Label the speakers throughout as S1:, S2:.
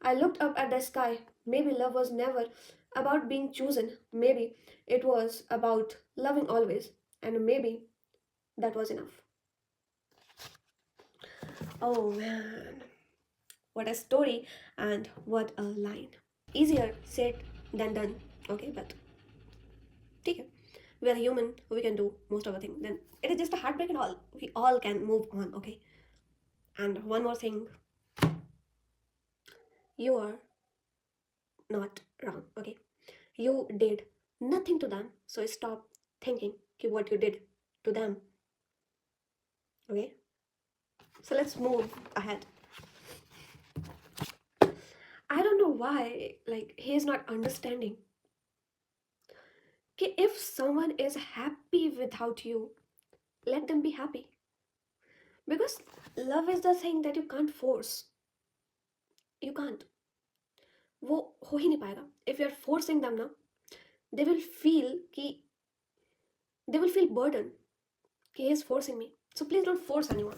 S1: I looked up at the sky. Maybe love was never about being chosen. Maybe it was about loving always. And maybe that was enough. Oh man, what a story and what a line. Easier said than done. Okay, but take it. We are human, we can do most of the thing. Then it is just a heartbreak and all. We all can move on, okay? And one more thing, you are not wrong, okay? You did nothing to them, so stop thinking what you did to them, okay? So let's move ahead. I don't know why, like, he is not understanding. Okay, if someone is happy without you, let them be happy. Because love is the thing that you can't force. You can't. वो हो ही नहीं पाएगा. If you're forcing them ना, they will feel कि they will feel burden. कि he is forcing me. So please don't force anyone.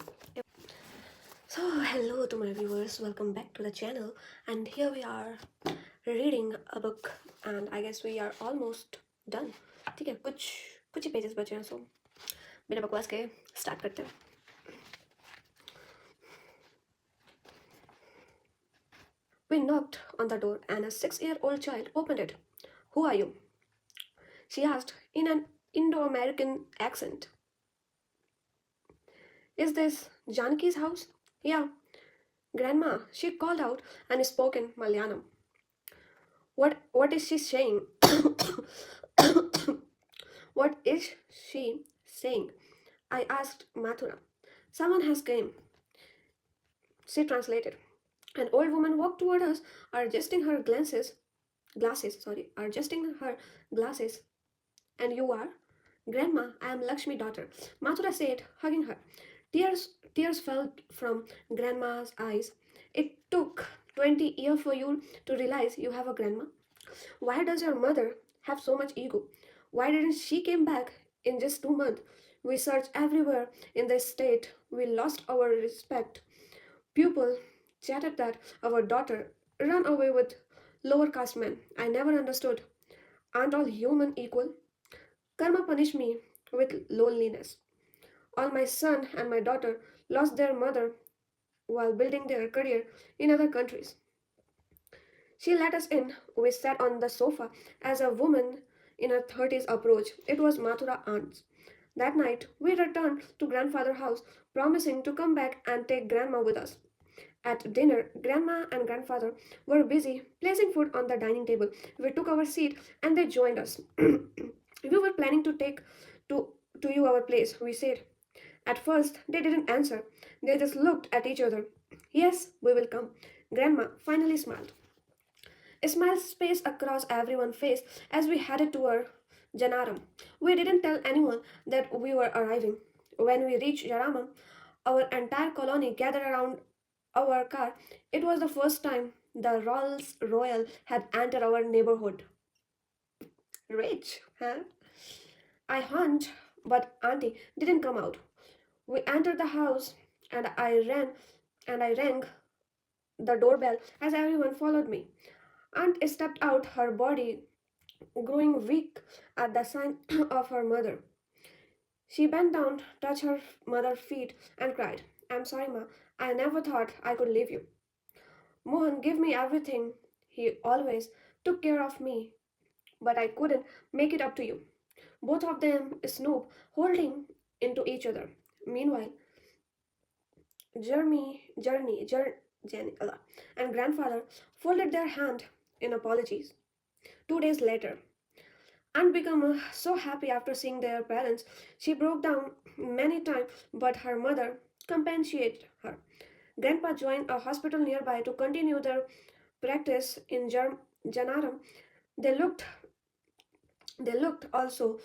S1: So hello to my viewers, welcome back to the channel, and here we are reading a book, and I guess we are almost done. ठीक है, कुछ ही pages बचे हैं, so बिना बकवास के start करते हैं. We knocked on the door, and a 6-year-old child opened it. Who are you? She asked in an Indo-American accent. Is this Janaki's house? Yeah. Grandma, she called out and spoke in Malayalam. What is she saying? What is she saying? I asked Mathura. Someone has came. She translated. An old woman walked toward us, adjusting her adjusting her glasses. And you are? Grandma, I am Lakshmi's daughter, Mathura said, hugging her. Tears fell from Grandma's eyes. It took 20 years for you to realize you have a grandma. Why does your mother have so much ego? Why didn't she came back in just 2 months? We searched everywhere in the state. We lost our respect. People chatted that our daughter ran away with lower caste men. I never understood. Aren't all human equal? Karma punished me with loneliness. All my son and my daughter lost their mother while building their career in other countries. She let us in. We sat on the sofa as a woman in her 30s approached. It was Mathura aunt's. That night, we returned to grandfather's house, promising to come back and take grandma with us. At dinner, grandma and grandfather were busy placing food on the dining table. We took our seat and they joined us. We were planning to take to, to you our place, we said. At first, they didn't answer. They just looked at each other. Yes, we will come. Grandma finally smiled. A smile spaced across everyone's face as we headed toward Janaram. We didn't tell anyone that we were arriving. When we reached Janaram, our entire colony gathered around our car. It was the first time the Rolls Royal had entered our neighborhood. Rich, huh? I hunched, but Auntie didn't come out. We entered the house and I rang the doorbell as everyone followed me. Aunt stepped out, her body growing weak at the sign of her mother. She bent down, touched her mother's feet, and cried, I'm sorry, Ma. I never thought I could leave you. Mohan gave me everything. He always took care of me, but I couldn't make it up to you. Both of them snooped, holding into each other. Meanwhile, Jenny, and grandfather folded their hand in apologies. 2 days later, Aunt became so happy after seeing their parents. She broke down many times, but her mother compensated her. Grandpa joined a hospital nearby to continue their practice in Janaram. They looked, they looked also,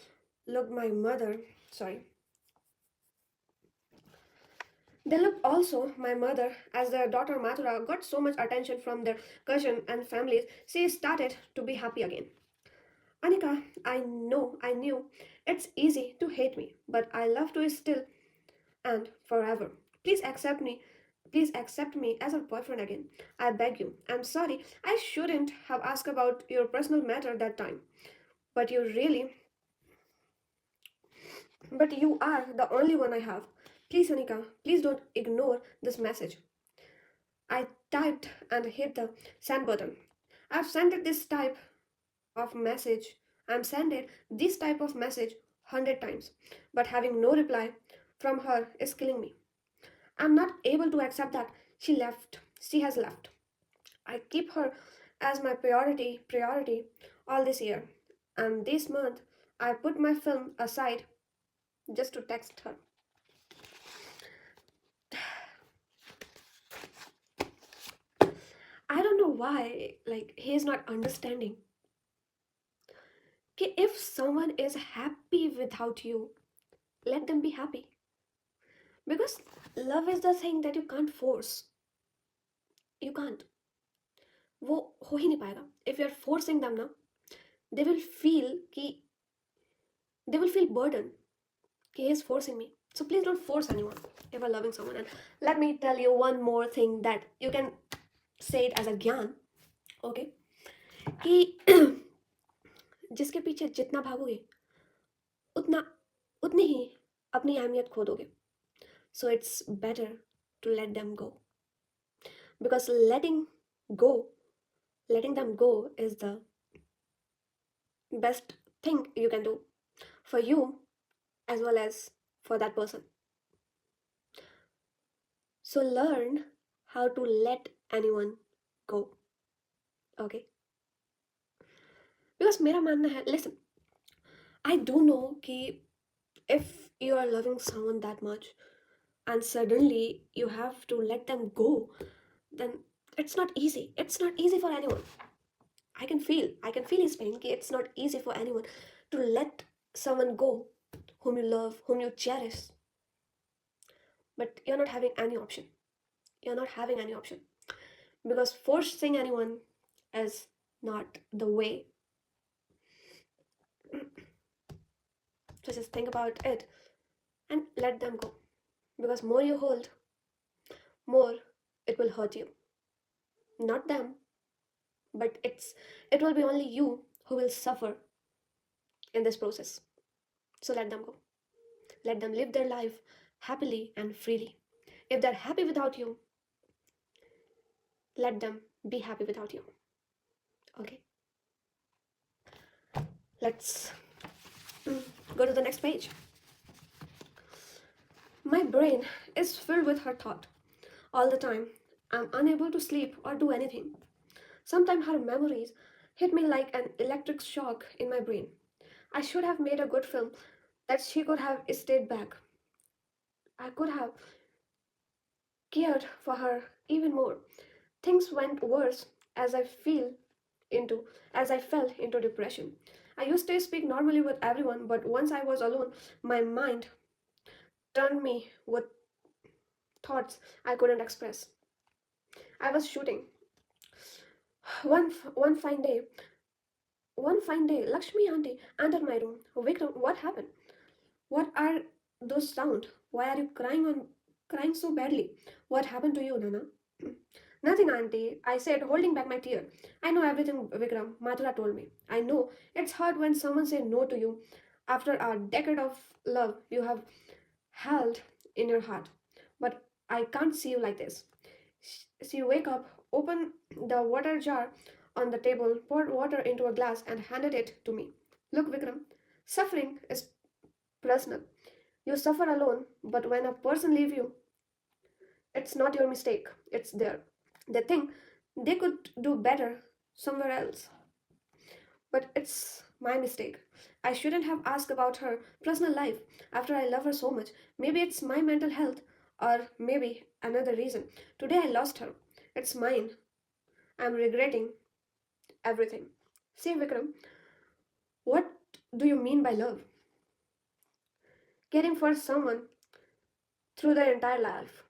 S1: looked my mother, sorry. They looked also my mother as their daughter Mathura got so much attention from their cousin and families. She started to be happy again. Anika, I knew it's easy to hate me, but I love to still and forever. Please accept me Please accept me as a boyfriend again. I beg you. I'm sorry. I shouldn't have asked about your personal matter that time. But you really, but you are the only one I have. Please, Anika, please don't ignore this message. I typed and hit the send button. I've sent it this type of message. I'm sending this type of message 100 times. But having no reply from her is killing me. I'm not able to accept that she left. She has left. I keep her as my priority all this year. And this month I put my film aside just to text her. I don't know why he is not understanding. Okay, if someone is happy without you, let them be happy. Because love is the thing that you can't force. You can't. वो हो ही नहीं पाएगा. If you're forcing them ना, they will feel कि they will feel burden. He is forcing me. So please don't force anyone if you're loving someone. And let me tell you one more thing that you can say it as a ज्ञान. Okay, कि जिसके पीछे जितना भागोगे उतना उतनी ही अपनी अहमियत खो दोगे. So it's better to let them go. Because go, letting them go is the best thing you can do for you as well as for that person. So learn how to let anyone go. Okay? Because मेरा मानना है, listen, I do know कि if you are loving someone that much and suddenly you have to let them go, then it's not easy. It's not easy for anyone. I can feel his pain. कि it's not easy for anyone to let someone go whom you love, whom you cherish. But you're not having any option. You're not having any option. Because forcing anyone is not the way. So just think about it and let them go. Because more you hold, more it will hurt you. Not them, but it will be only you who will suffer in this process. So let them go. Let them live their life happily and freely. If they're happy without you, let them be happy without you. Okay? Let's go to the next page. My brain is filled with her thought all the time. I'm unable to sleep or do anything. Sometimes her memories hit me like an electric shock in my brain. I should have made a good film that she could have stayed back. I could have cared for her even more. Things went worse as into I fell into depression. I used to speak normally with everyone, but once I was alone, my mind turned me with thoughts I couldn't express. I was shooting. One fine day, Lakshmi auntie entered my room. Vikram, what happened? What are those sounds? Why are you crying so badly? What happened to you, Nana? Nothing, auntie, I said, holding back my tear. I know everything, Vikram, Mathura told me. I know it's hard when someone says no to you after a decade of love you have held in your heart. But I can't see you like this. She wake up, open the water jar on the table, poured water into a glass, and handed it to me. Look, Vikram, suffering is personal. You suffer alone, but when a person leaves you, it's not your mistake, it's there. They think they could do better somewhere else. But it's my mistake. I shouldn't have asked about her personal life after I love her so much. Maybe it's my mental health, or maybe another reason. Today I lost her. It's mine. I'm regretting everything. See, Vikram, what do you mean by love? Caring for someone through their entire life.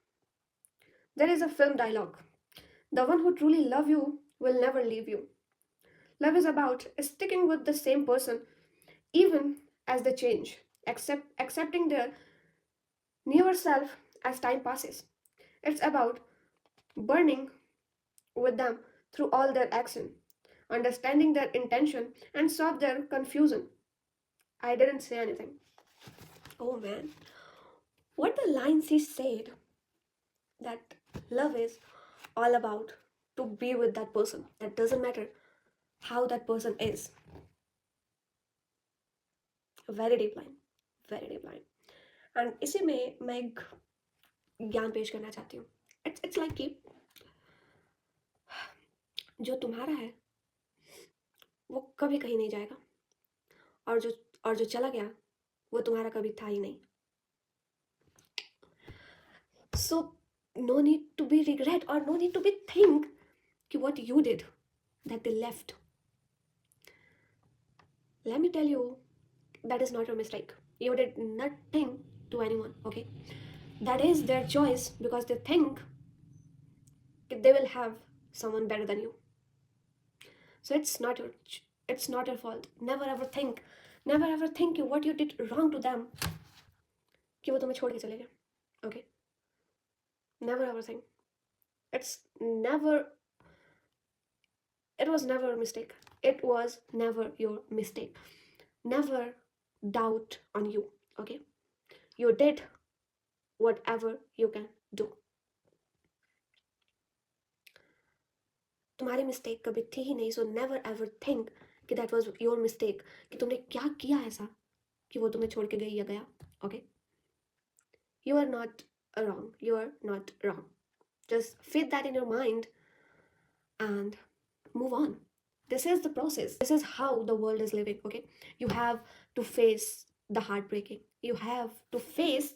S1: There is a film dialogue. The one who truly loves you will never leave you. Love is about sticking with the same person even as they change, accepting their newer self as time passes. It's about burning with them through all their action, understanding their intention, and solve their confusion. I didn't say anything. Oh man, what the lines he said, that love is all about to be with that person. That doesn't matter how that person is. Very deep line, very deep line. And इसी में मैं एक ज्ञान पेश करना चाहती हूँ. It's like कि जो तुम्हारा है वो कभी कहीं नहीं जाएगा, और जो चला गया वो तुम्हारा कभी था ही नहीं. So no need to be regret or no need to be think कि what you did that they left. Let me tell you, that is not your mistake. You did nothing to anyone, okay? That is their choice because they think they will have someone better than you. So it's not your fault. Never ever think what you did wrong to them कि वो तुम्हें छोड़ के चले गए. Okay? Never ever think. It's never. It was never a mistake. It was never your mistake. Never doubt on you. Okay? You did whatever you can do. तुम्हारी mistake कभी थी ही नहीं. सो नेवर एवर थिंक कि that was your mistake, कि तुमने क्या किया ऐसा कि वो तुम्हें छोड़ के गई या गया. Okay, you are not wrong. You are not wrong. Just fit that in your mind and move on. This is the process. This is how the world is living. Okay, you have to face the heartbreaking. You have to face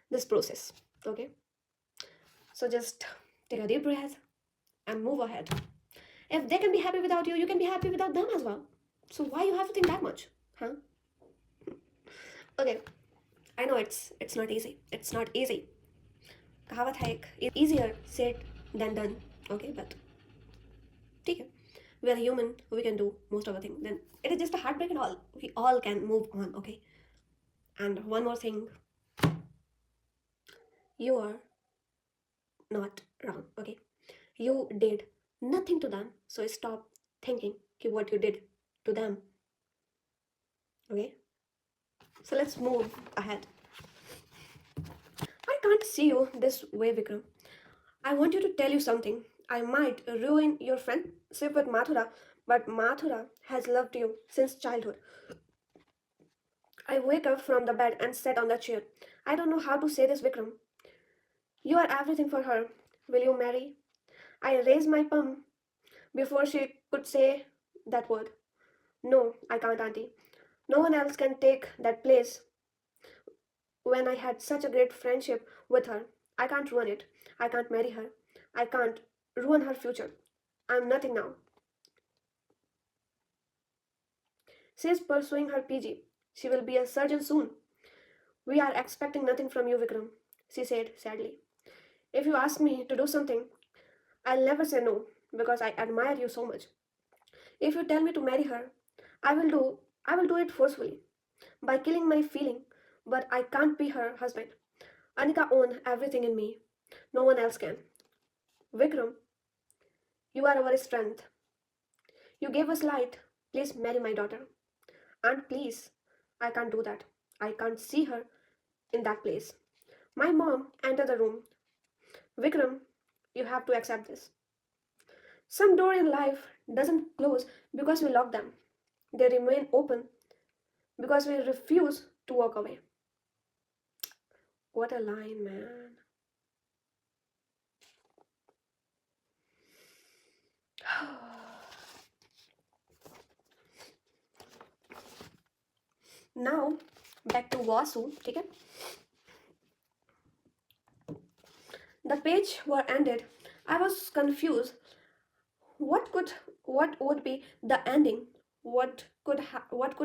S1: this process. Okay, so just take a deep breath and move ahead. If they can be happy without you, you can be happy without them as well. So why you have to think that much, huh? Okay, I know it's not easy. It's not easy. कहावत है एक, easier said than done. Okay, but ठीक है. We are human. We can do most of the thing. Then it is just a heartbreak and all. We all can move on. Okay. And one more thing. You are not wrong. Okay. You did nothing to them. So stop thinking what you did to them. Okay. So let's move ahead. I can't see you this way, Vikram. I want you to tell you something. I might ruin your friendship with Mathura, but Mathura has loved you since childhood. I wake up from the bed and sit on the chair. I don't know how to say this, Vikram. You are everything for her. Will you marry? I raised my palm before she could say that word. No, I can't, Auntie. No one else can take that place when I had such a great friendship with her. I can't ruin it. I can't marry her. I can't ruin her future. I'm nothing now. She's pursuing her PG. She will be a surgeon soon. We are expecting nothing from you, Vikram, she said sadly. If you ask me to do something, I'll never say no because I admire you so much. If you tell me to marry her, I will do it forcefully by killing my feeling, but I can't be her husband. Anika owns everything in me. No one else can. Vikram, you are our strength. You gave us light. Please marry my daughter. And please, I can't do that. I can't see her in that place. My mom entered the room. Vikram, you have to accept this. Some door in life doesn't close because we lock them. They remain open because we refuse to walk away. What a line, man. Now, back to Vasu, ठीक है? The page were ended. I was confused. What would be the ending? What could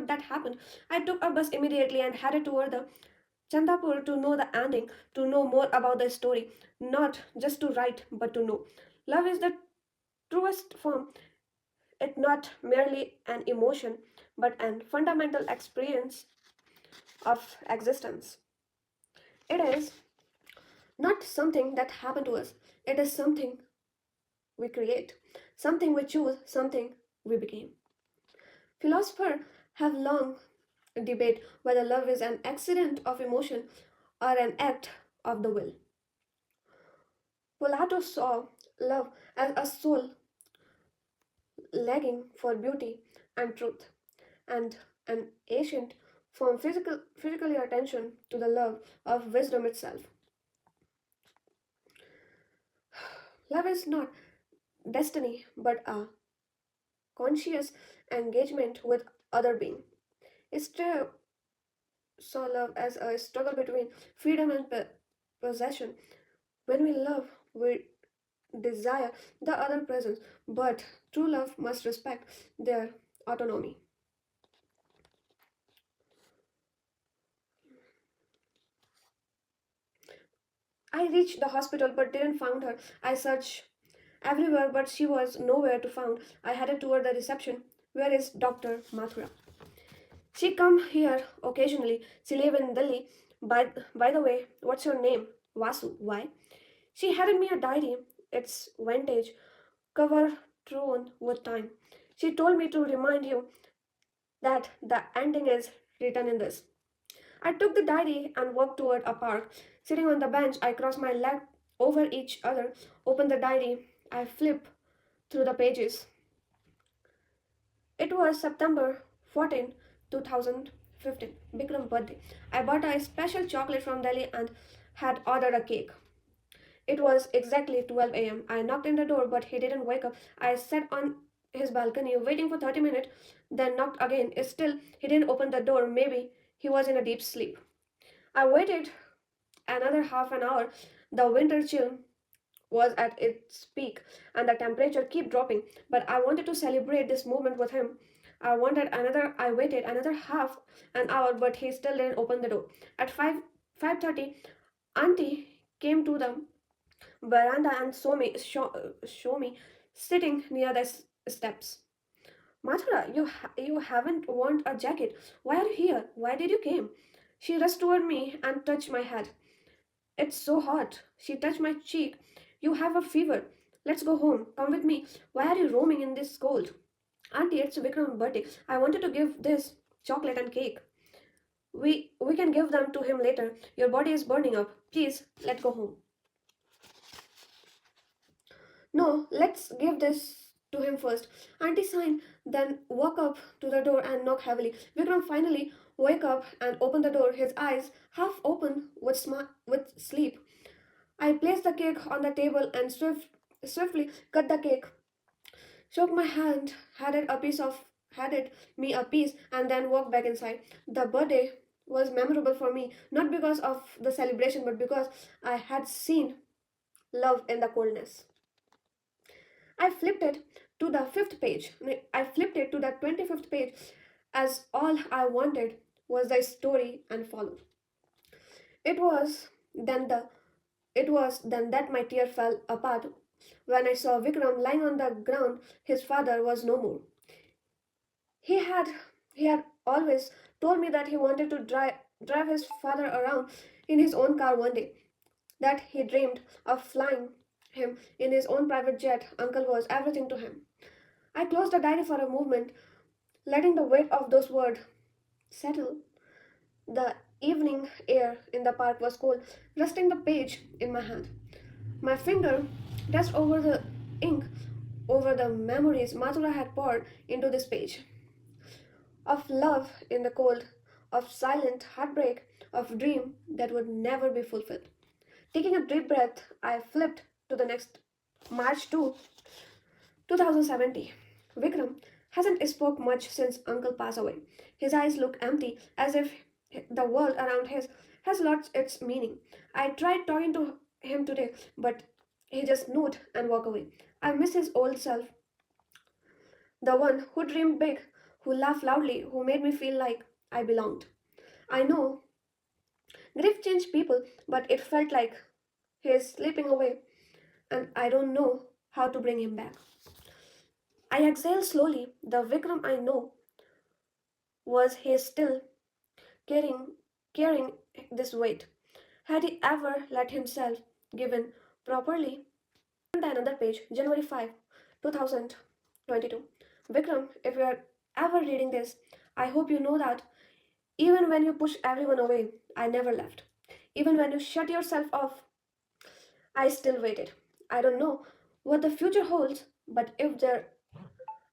S1: that happen? I took a bus immediately and headed toward the Chandapur to know the ending, to know more about the story, not just to write, but to know. Love is the truest form. It's not merely an emotion, but an fundamental experience of existence. It is not something that happened to us. It is something we create, something we choose, something we became. Philosophers have long debated whether love is an accident of emotion or an act of the will. Plato saw love as a soul longing for beauty and truth, and an ancient form physically attention to the love of wisdom itself. Love is not destiny but a conscious engagement with other being. Esther saw love as a struggle between freedom and possession. When we love, we desire the other presence, but true love must respect their autonomy. I reached the hospital but didn't find her. I searched everywhere but she was nowhere to found. I headed toward the reception. Where is Dr. Mathura? She come here occasionally. She live in Delhi. By the way, what's your name? Vasu. Why? She handed me a diary. It's vintage, cover torn with time. She told me to remind you that the ending is written in this. I took the diary and walked toward a park. Sitting on the bench, I crossed my legs over each other, opened the diary. I flipped through the pages. It was September 14, 2015, Bikram's birthday. I bought a special chocolate from Delhi and had ordered a cake. It was exactly 12 a.m. I knocked on the door, but he didn't wake up. I sat on his balcony waiting for 30 minutes, then knocked again. Still, he didn't open the door. Maybe he was in a deep sleep. I waited another half an hour. The winter chill was at its peak and the temperature kept dropping, but I wanted to celebrate this moment with him. I waited another half an hour, but he still didn't open the door. At 5:30, Auntie came to the veranda and show me sitting near the steps. Mathura, you haven't worn a jacket. Why are you here? Why did you came? She rushed toward me and touched my head. It's so hot. She touched my cheek. You have a fever. Let's go home. Come with me. Why are you roaming in this cold? Auntie, it's Vikram's birthday. I wanted to give this chocolate and cake. We can give them to him later. Your body is burning up. Please, let's go home. No, let's give this to him first. Auntie signed, then walk up to the door and knock heavily. Vikram finally woke up and opened the door, his eyes half open with, with sleep. I placed the cake on the table and swiftly cut the cake, shook my hand, handed me a piece, and then walked back inside. The birthday was memorable for me, not because of the celebration, but because I had seen love in the coldness. I flipped it to the fifth page. I flipped it to the 25th page, as all I wanted was the story and followed. It was then the It was then that my tear fell apart when I saw Vikram lying on the ground. His father was no more. He had he had always told me that he wanted to drive his father around in his own car one day. That he dreamed of flying him in his own private jet. Uncle was everything to him. I closed the diary for a moment, letting the weight of those words settle. The evening air in the park was cold, resting the page in my hand. My finger dashed over the ink, over the memories Mathura had poured into this page. Of love in the cold, of silent heartbreak, of dream that would never be fulfilled. Taking a deep breath, I flipped to the next March 2, 2070. Vikram hasn't spoke much since Uncle passed away. His eyes look empty, as if the world around his has lost its meaning. I tried talking to him today, but he just nodded and walked away. I miss his old self, the one who dreamed big, who laughed loudly, who made me feel like I belonged. I know grief changed people, but it felt like he is slipping away, and I don't know how to bring him back. I exhaled slowly. The Vikram I know was he still carrying carrying this weight? Had he ever let himself given properly? Another page, January 5, 2022. Vikram, if you are ever reading this, I hope you know that even when you push everyone away, I never left. Even when you shut yourself off, I still waited. I don't know what the future holds, but if there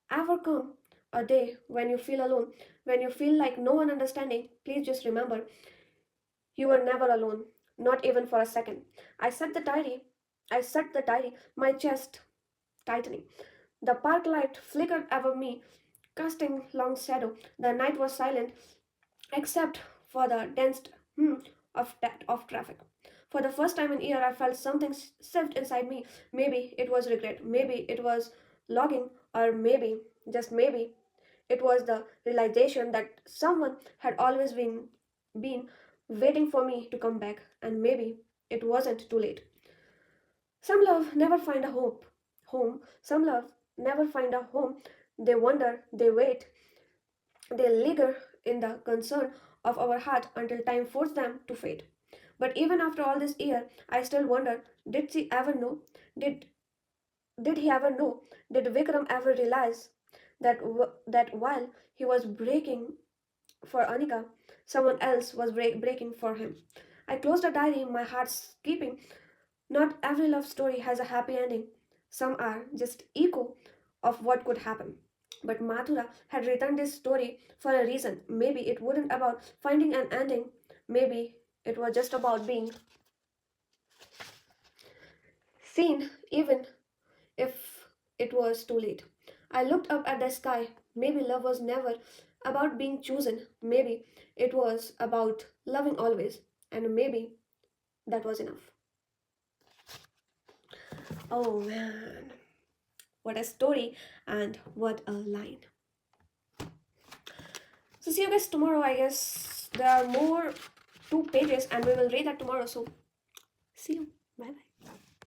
S1: ever come a day when you feel alone, when you feel like no one understanding, please just remember you were never alone, not even for a second. I set the diary, my chest tightening. The park light flickered over me, casting long shadow. The night was silent, except for the dense of traffic. For the first time in a year, I felt something shift inside me. Maybe it was regret, maybe it was longing, or maybe, just maybe, it was the realization that someone had always been waiting for me to come back, and maybe it wasn't too late. Some love never find a home. Some love never find a home. They wander, they wait, they linger in the concern of our heart until time forces them to fade. But even after all this year, I still wonder: Did she ever know? Did did he ever know? Did Vikram ever realize that while he was breaking for Anika, someone else was breaking for him? I closed the diary, my heart skipping. Not every love story has a happy ending. Some are just echo of what could happen. But Mathura had written this story for a reason. Maybe it wasn't about finding an ending. Maybe it was just about being seen, even if it was too late. I looked up at the sky. Maybe love was never about being chosen. Maybe it was about loving always. And maybe that was enough. Oh man, what a story and what a line. So, see you guys tomorrow. I guess there are more two pages and we will read that tomorrow. So, see you. Bye bye.